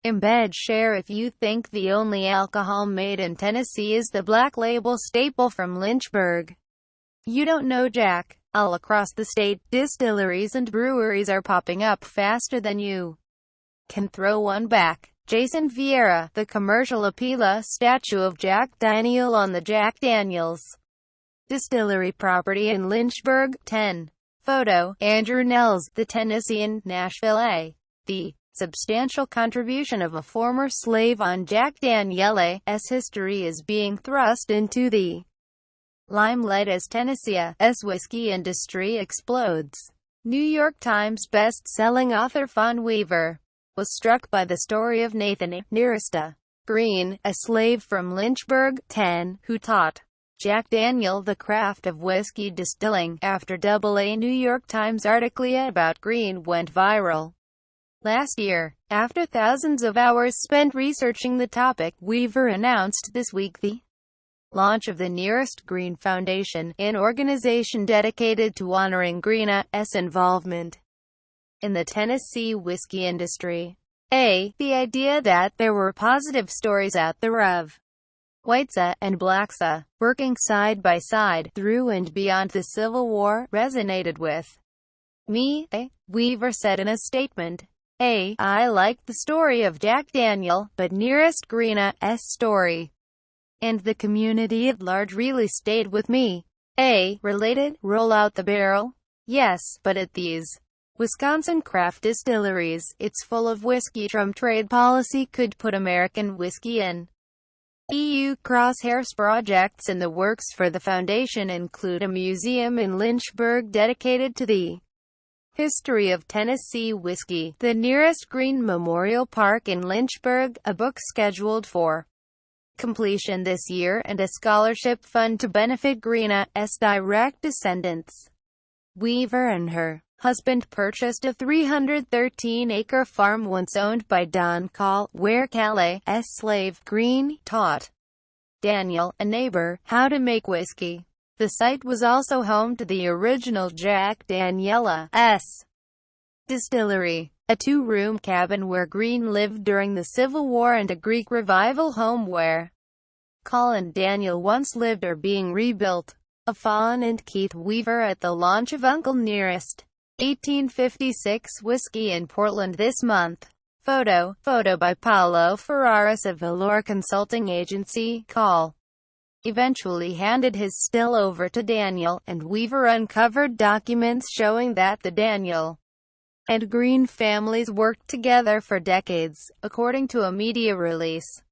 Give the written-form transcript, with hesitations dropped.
Embed share if you think the only alcohol made in Tennessee is the Black Label staple from Lynchburg. You don't know Jack. All across the state, distilleries and breweries are popping up faster than you can throw one back. Jason Vieira, the commercial appeal statue of Jack Daniel on the Jack Daniels Distillery property in Lynchburg. 10. Photo, Andrew Nels, the Tennessean, Nashville. The substantial contribution of a former slave on Jack Daniel's history is being thrust into the limelight as Tennessee's whiskey industry explodes. New York Times best-selling author Fawn Weaver was struck by the story of Nathan Nearest Green, a slave from Lynchburg, 10, who taught Jack Daniel the craft of whiskey distilling, after a New York Times article about Green went viral last year. After thousands of hours spent researching the topic, Weaver announced this week the launch of the Nearest Green Foundation, an organization dedicated to honoring Green's involvement in the Tennessee whiskey industry. The idea that there were positive stories out there of whites and blacks working side by side through and beyond the Civil War resonated with me, Weaver said in a statement. I liked the story of Jack Daniel, but Nearest Green's story and the community at large really stayed with me. Related, roll out the barrel? Yes, but at these Wisconsin craft distilleries, it's full of whiskey. Trump trade policy could put American whiskey in EU crosshairs. Projects in the works for the foundation include a museum in Lynchburg dedicated to the history of Tennessee whiskey, the Nearest Green Memorial Park in Lynchburg, a book scheduled for completion this year, and a scholarship fund to benefit Green's direct descendants. Weaver and her husband purchased a 313-acre farm once owned by Don Call, where Calais' slave, Green, taught Daniel, a neighbor, how to make whiskey. The site was also home to the original Jack Daniel's distillery, a two-room cabin where Green lived during the Civil War, and a Greek revival home where Call and Daniel once lived are being rebuilt. Fawn and Keith Weaver at the launch of Uncle Nearest 1856 whiskey in Portland this month. Photo by Paulo Ferraris of Valor Consulting Agency. Call eventually handed his still over to Daniel, and Weaver uncovered documents showing that the Daniel and Green families worked together for decades, according to a media release.